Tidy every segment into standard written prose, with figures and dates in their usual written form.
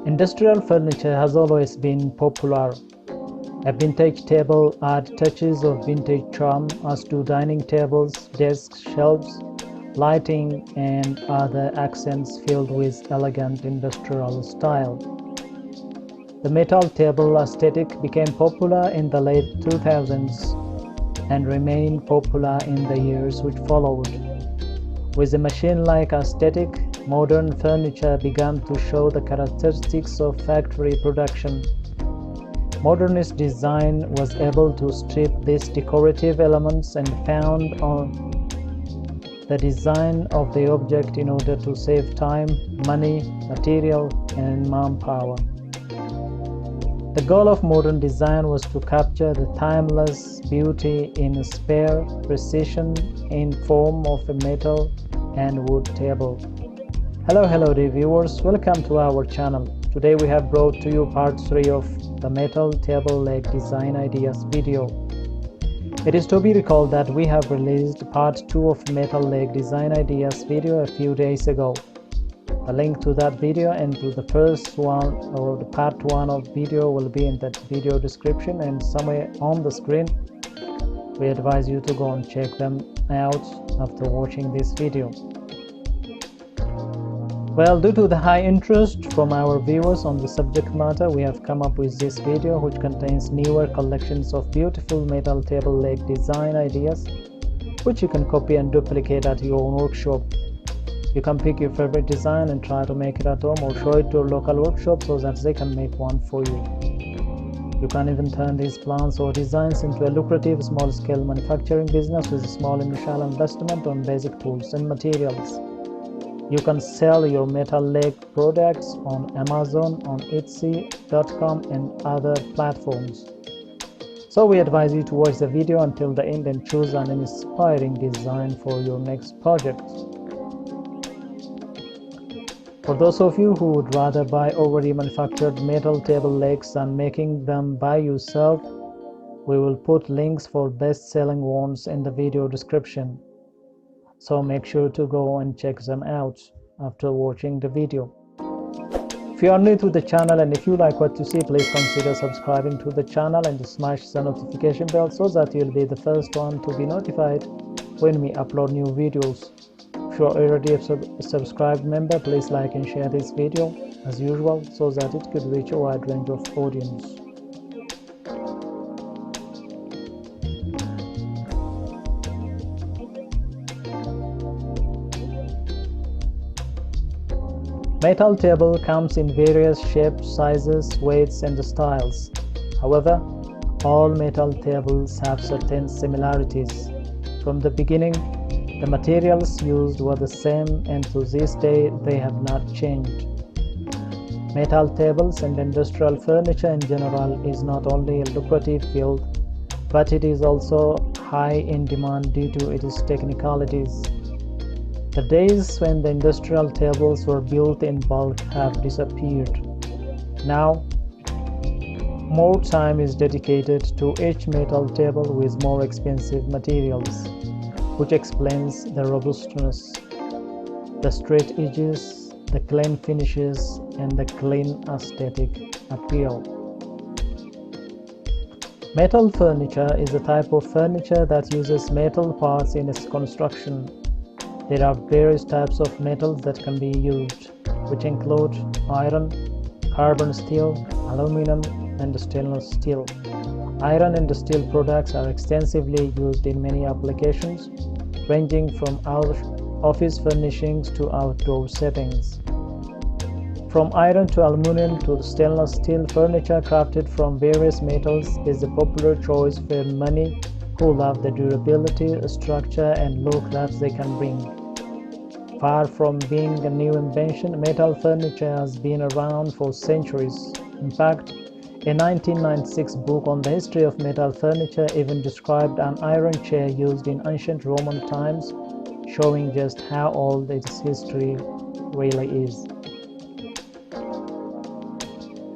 Industrial furniture has always been popular. A vintage table adds touches of vintage charm, as do dining tables, desks, shelves, lighting, and other accents filled with elegant industrial style. The metal table aesthetic became popular in the late 2000s and remained popular in the years which followed. With a machine-like aesthetic, modern furniture began to show the characteristics of factory production. Modernist design was able to strip these decorative elements and found on the design of the object in order to save time, money, material, and manpower. The goal of modern design was to capture the timeless beauty in spare precision in form of a metal and wood table. Hello dear viewers, welcome to our channel. Today we have brought to you part 3 of the metal table leg design ideas video. It is to be recalled that we have released part 2 of metal leg design ideas video a few days ago. The link to that video and to the first one or the part 1 of video will be in that video description and somewhere on the screen. We advise you to go and check them out after watching this video. Well, due to the high interest from our viewers on the subject matter, we have come up with this video which contains newer collections of beautiful metal table leg design ideas which you can copy and duplicate at your own workshop. You can pick your favorite design and try to make it at home or show it to your local workshop so that they can make one for you. You can even turn these plans or designs into a lucrative small-scale manufacturing business with a small initial investment on basic tools and materials. You can sell your metal leg products on Amazon, on Etsy.com and other platforms. So we advise you to watch the video until the end and choose an inspiring design for your next project. For those of you who would rather buy already manufactured metal table legs than making them by yourself, we will put links for best-selling ones in the video description. So make sure to go and check them out after watching the video. If you are new to the channel and if you like what you see, please consider subscribing to the channel and smash the notification bell so that you'll be the first one to be notified when we upload new videos. If you are already a subscribed member, please like and share this video as usual so that it could reach a wide range of audience. Metal table comes in various shapes, sizes, weights and styles. However, all metal tables have certain similarities. From the beginning, the materials used were the same and to this day they have not changed. Metal tables and industrial furniture in general is not only a lucrative field, but it is also high in demand due to its technicalities. The days when the industrial tables were built in bulk have disappeared. Now, more time is dedicated to each metal table with more expensive materials, which explains the robustness, the straight edges, the clean finishes, and the clean aesthetic appeal. Metal furniture is a type of furniture that uses metal parts in its construction. There are various types of metals that can be used, which include iron, carbon steel, aluminum, and stainless steel. Iron and steel products are extensively used in many applications, ranging from office furnishings to outdoor settings. From iron to aluminum to stainless steel, furniture crafted from various metals is a popular choice for many who love the durability, structure, and look that they can bring. Far from being a new invention, metal furniture has been around for centuries. In fact, a 1996 book on the history of metal furniture even described an iron chair used in ancient Roman times, showing just how old its history really is.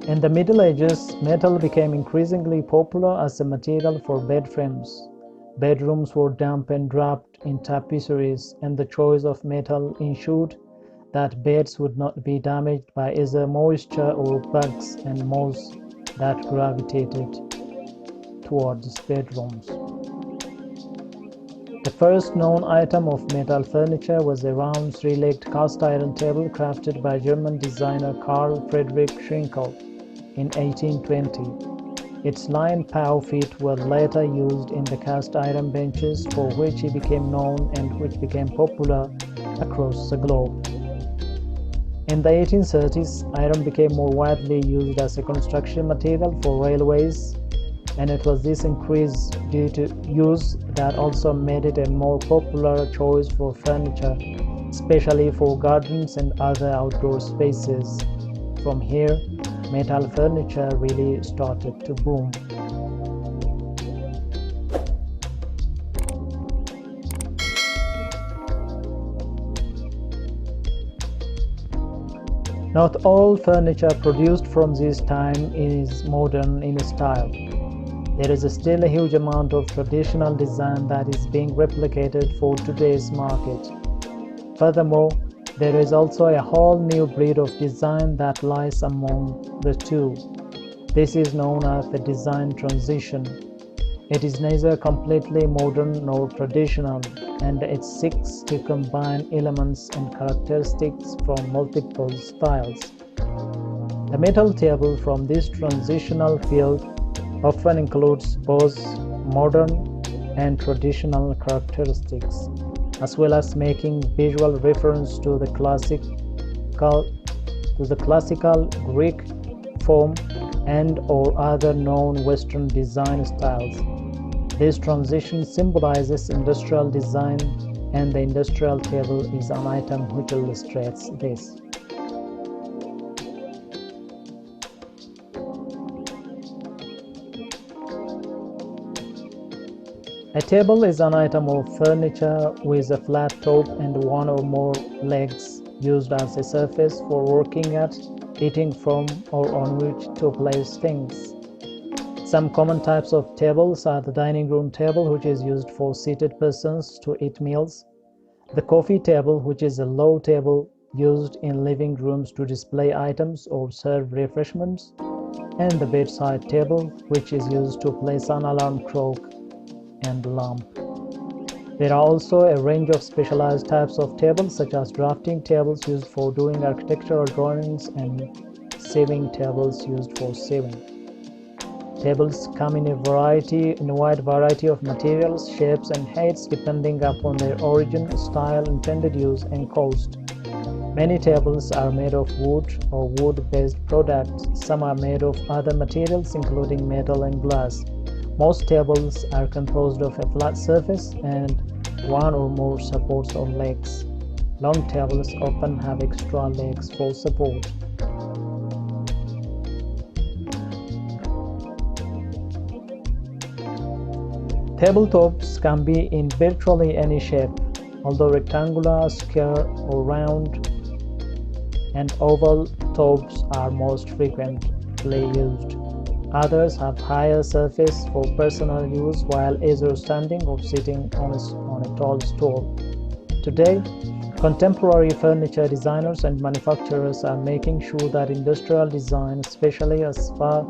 In the Middle Ages, metal became increasingly popular as a material for bed frames. Bedrooms were damp and wrapped in tapestries, and the choice of metal ensured that beds would not be damaged by either moisture or bugs and moths that gravitated towards bedrooms. The first known item of metal furniture was a round three-legged cast-iron table crafted by German designer Carl Friedrich Schinkel in 1820. Its lion paw feet were later used in the cast-iron benches for which he became known and which became popular across the globe. In the 1830s, iron became more widely used as a construction material for railways, and it was this increased due to use that also made it a more popular choice for furniture, especially for gardens and other outdoor spaces. From here, metal furniture really started to boom. Not all furniture produced from this time is modern in style. There is still a huge amount of traditional design that is being replicated for today's market. Furthermore, there is also a whole new breed of design that lies among the two. This is known as the design transition. It is neither completely modern nor traditional, and it seeks to combine elements and characteristics from multiple styles. The metal table from this transitional field often includes both modern and traditional characteristics, as well as making visual reference to the classical Greek form and or other known Western design styles. This transition symbolizes industrial design, and the industrial table is an item which illustrates this. A table is an item of furniture with a flat top and one or more legs used as a surface for working at, eating from, or on which to place things. Some common types of tables are the dining room table, which is used for seated persons to eat meals, the coffee table, which is a low table used in living rooms to display items or serve refreshments, and the bedside table, which is used to place an alarm clock and lamp. There are also a range of specialized types of tables, such as drafting tables used for doing architectural drawings and sieving tables used for sieving. Tables come in a wide variety of materials, shapes, and heights depending upon their origin, style, intended use, and cost. Many tables are made of wood or wood-based products. Some are made of other materials, including metal and glass. Most tables are composed of a flat surface and one or more supports or legs. Long tables often have extra legs for support. Tabletops can be in virtually any shape, although rectangular, square, or round, and oval tops are most frequently used. Others have higher surface for personal use, while either standing or sitting on a tall stool. Today, contemporary furniture designers and manufacturers are making sure that industrial design, especially as far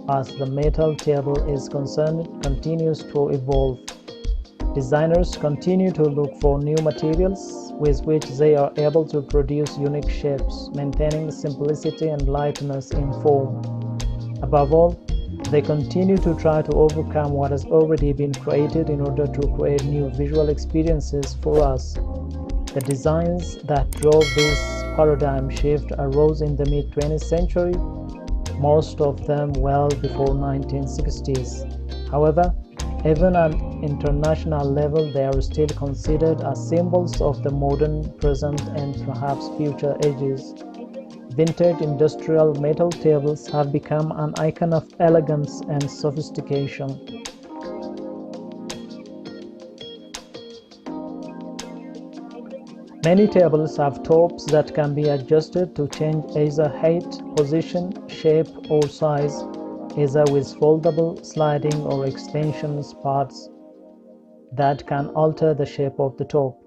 as the metal table is concerned, continues to evolve. Designers continue to look for new materials with which they are able to produce unique shapes, maintaining simplicity and lightness in form. Above all, they continue to try to overcome what has already been created in order to create new visual experiences for us. The designs that drove this paradigm shift arose in the mid-20th century, most of them well before 1960s. However, even at international level, they are still considered as symbols of the modern, present, and perhaps future ages. Vintage industrial metal tables have become an icon of elegance and sophistication. Many tables have tops that can be adjusted to change either height, position, shape, or size, either with foldable, sliding, or extension parts that can alter the shape of the top.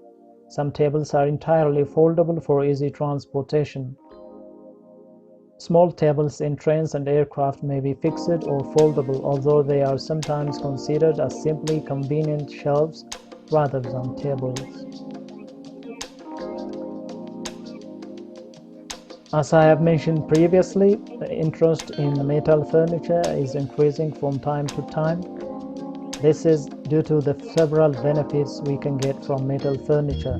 Some tables are entirely foldable for easy transportation. Small tables in trains and aircraft may be fixed or foldable, although they are sometimes considered as simply convenient shelves rather than tables. As I have mentioned previously, the interest in metal furniture is increasing from time to time. This is due to the several benefits we can get from metal furniture.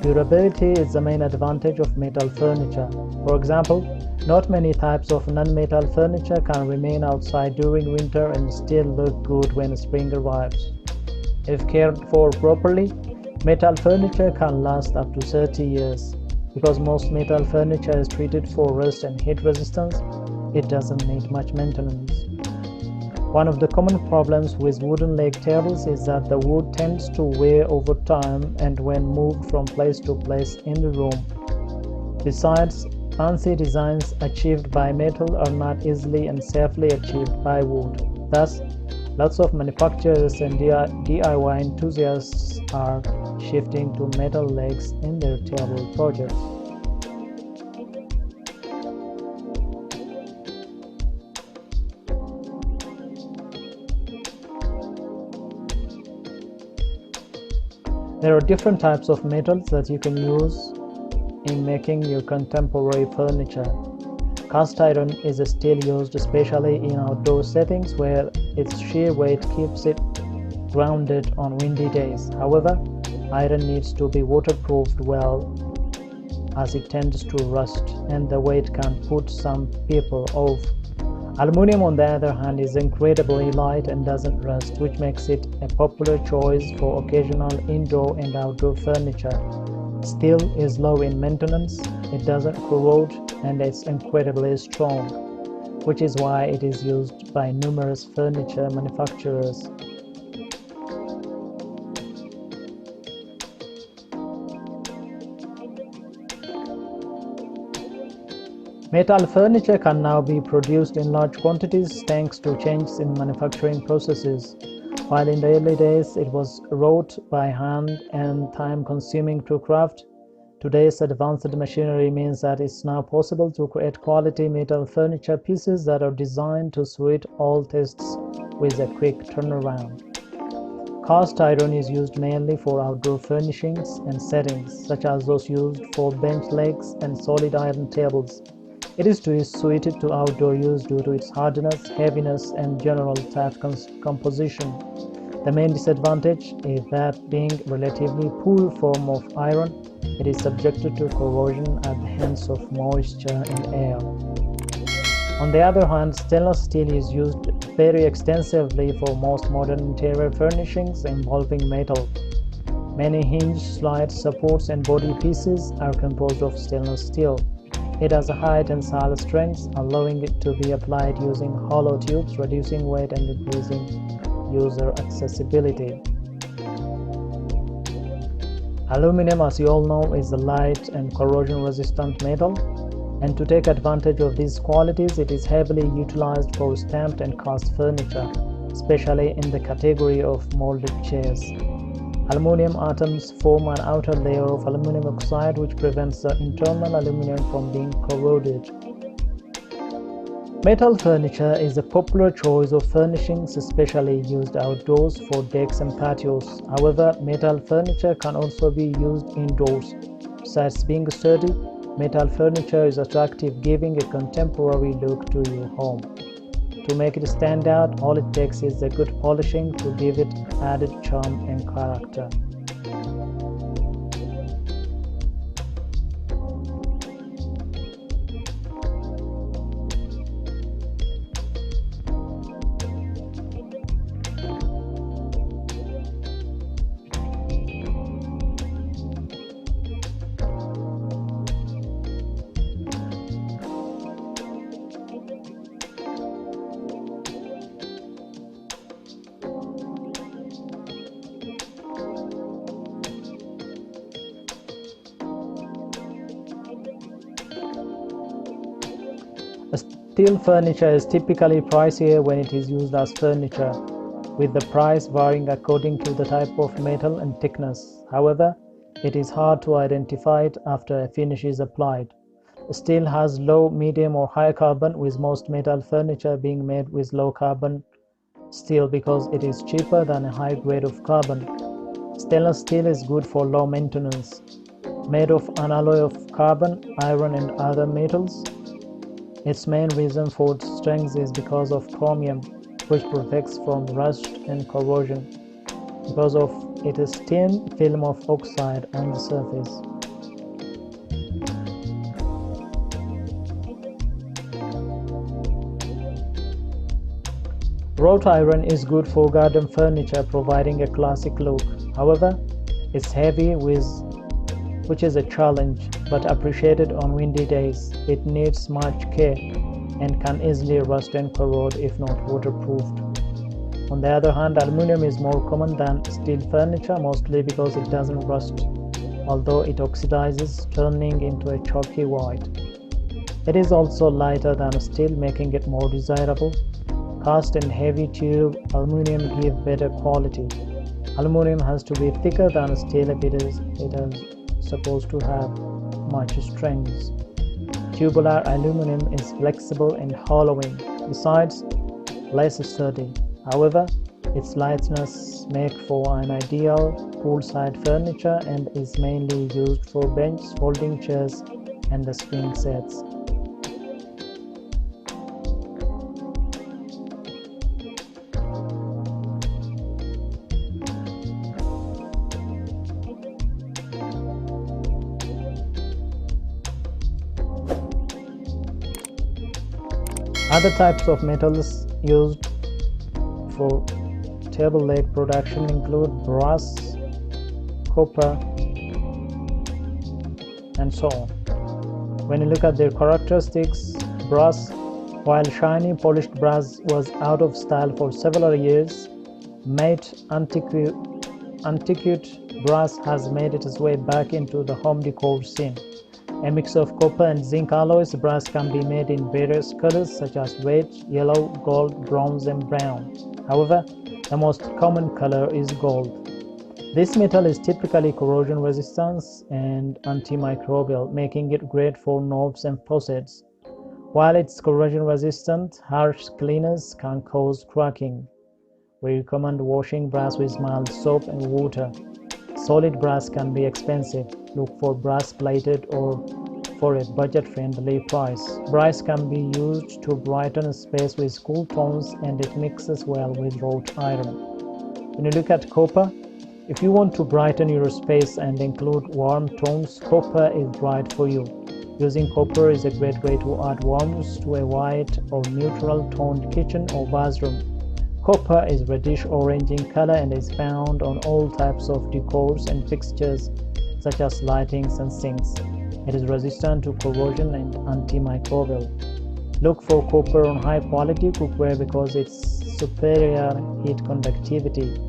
Durability is the main advantage of metal furniture. For example, not many types of non-metal furniture can remain outside during winter and still look good when spring arrives. If cared for properly, metal furniture can last up to 30 years. Because most metal furniture is treated for rust and heat resistance, it doesn't need much maintenance. One of the common problems with wooden leg tables is that the wood tends to wear over time and when moved from place to place in the room. Besides, fancy designs achieved by metal are not easily and safely achieved by wood. Thus, lots of manufacturers and DIY enthusiasts are shifting to metal legs in their table projects. There are different types of metals that you can use in making your contemporary furniture. Cast iron is a steel used especially in outdoor settings where its sheer weight keeps it grounded on windy days. However, iron needs to be waterproofed well as it tends to rust and the weight can put some people off. Aluminum, on the other hand, is incredibly light and doesn't rust, which makes it a popular choice for occasional indoor and outdoor furniture. Steel is low in maintenance, it doesn't corrode, and it's incredibly strong, which is why it is used by numerous furniture manufacturers. Metal furniture can now be produced in large quantities thanks to changes in manufacturing processes. While in the early days it was wrought by hand and time-consuming to craft, today's advanced machinery means that it's now possible to create quality metal furniture pieces that are designed to suit all tastes with a quick turnaround. Cast iron is used mainly for outdoor furnishings and settings, such as those used for bench legs and solid iron tables. It is suited to outdoor use due to its hardness, heaviness, and general tough composition. The main disadvantage is that being a relatively poor form of iron, it is subjected to corrosion at the hands of moisture and air. On the other hand, stainless steel is used very extensively for most modern interior furnishings involving metal. Many hinge, slides, supports, and body pieces are composed of stainless steel. It has a high tensile strength, allowing it to be applied using hollow tubes, reducing weight and increasing user accessibility. Aluminum, as you all know, is a light and corrosion-resistant metal, and to take advantage of these qualities, it is heavily utilized for stamped and cast furniture, especially in the category of molded chairs. Aluminum atoms form an outer layer of aluminum oxide which prevents the internal aluminum from being corroded. Metal furniture is a popular choice of furnishings, especially used outdoors for decks and patios. However, metal furniture can also be used indoors. Besides being sturdy, metal furniture is attractive, giving a contemporary look to your home. To make it stand out, all it takes is a good polishing to give it added charm and character. Steel furniture is typically pricier when it is used as furniture, with the price varying according to the type of metal and thickness. However, it is hard to identify it after a finish is applied. Steel has low, medium or high carbon, with most metal furniture being made with low carbon steel because it is cheaper than a high grade of carbon. Stainless steel is good for low maintenance. Made of an alloy of carbon, iron and other metals, its main reason for its strength is because of chromium, which protects from rust and corrosion because of its thin film of oxide on the surface. Wrought iron is good for garden furniture, providing a classic look. However, it's heavy, which is a challenge, but appreciated on windy days. It needs much care and can easily rust and corrode if not waterproofed. On the other hand, aluminum is more common than steel furniture, mostly because it doesn't rust, although it oxidizes, turning into a chalky white. It is also lighter than steel, making it more desirable. Cast and heavy tube aluminum give better quality. Aluminum has to be thicker than steel if it is supposed to have much strength. Tubular aluminum is flexible and hollowing, besides less sturdy. However, its lightness makes for an ideal poolside furniture and is mainly used for bench, folding chairs, and the swing sets. Other types of metals used for table leg production include brass, copper, and so on. When you look at their characteristics, brass, while shiny polished brass was out of style for several years, matte antiquate brass has made its way back into the home decor scene. A mix of copper and zinc alloys, brass can be made in various colors such as red, yellow, gold, bronze, and brown. However, the most common color is gold. This metal is typically corrosion resistant and antimicrobial, making it great for knobs and faucets. While it's corrosion resistant, harsh cleaners can cause cracking. We recommend washing brass with mild soap and water. Solid brass can be expensive. Look for brass plated or for a budget-friendly price. Brass can be used to brighten space with cool tones, and it mixes well with wrought iron. When you look at copper, if you want to brighten your space and include warm tones, copper is right for you. Using copper is a great way to add warmth to a white or neutral toned kitchen or bathroom. Copper is reddish orange in color and is found on all types of decors and fixtures such as lightings and sinks. It is resistant to corrosion and antimicrobial. Look for copper on high quality cookware because its superior heat conductivity.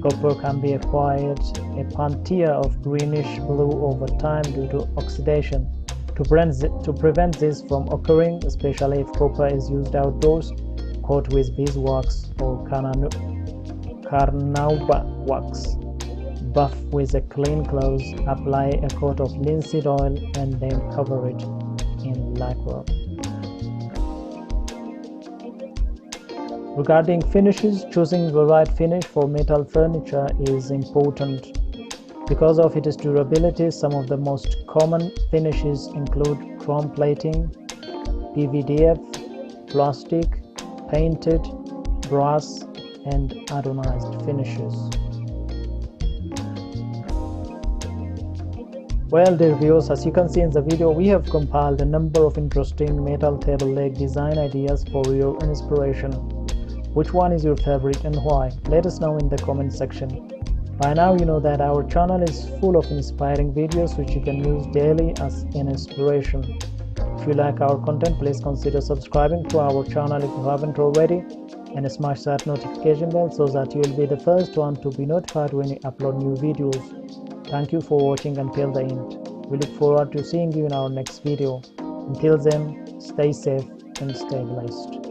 Copper can be acquired a pantia of greenish blue over time due to oxidation. To prevent this from occurring, especially if copper is used outdoors, coat with beeswax or carnauba wax. Buff with a clean cloth, apply a coat of linseed oil and then cover it in lacquer. Regarding finishes, choosing the right finish for metal furniture is important. Because of its durability, some of the most common finishes include chrome plating, PVDF, plastic, painted, brass, and anodized finishes. Well, dear viewers, as you can see in the video, we have compiled a number of interesting metal table leg design ideas for your inspiration. Which one is your favorite and why? Let us know in the comment section. By now you know that our channel is full of inspiring videos which you can use daily as an inspiration. If you like our content, please consider subscribing to our channel if you haven't already, and smash that notification bell so that you will be the first one to be notified when we upload new videos. Thank you for watching until the end. We look forward to seeing you in our next video. Until then, stay safe and stay blessed.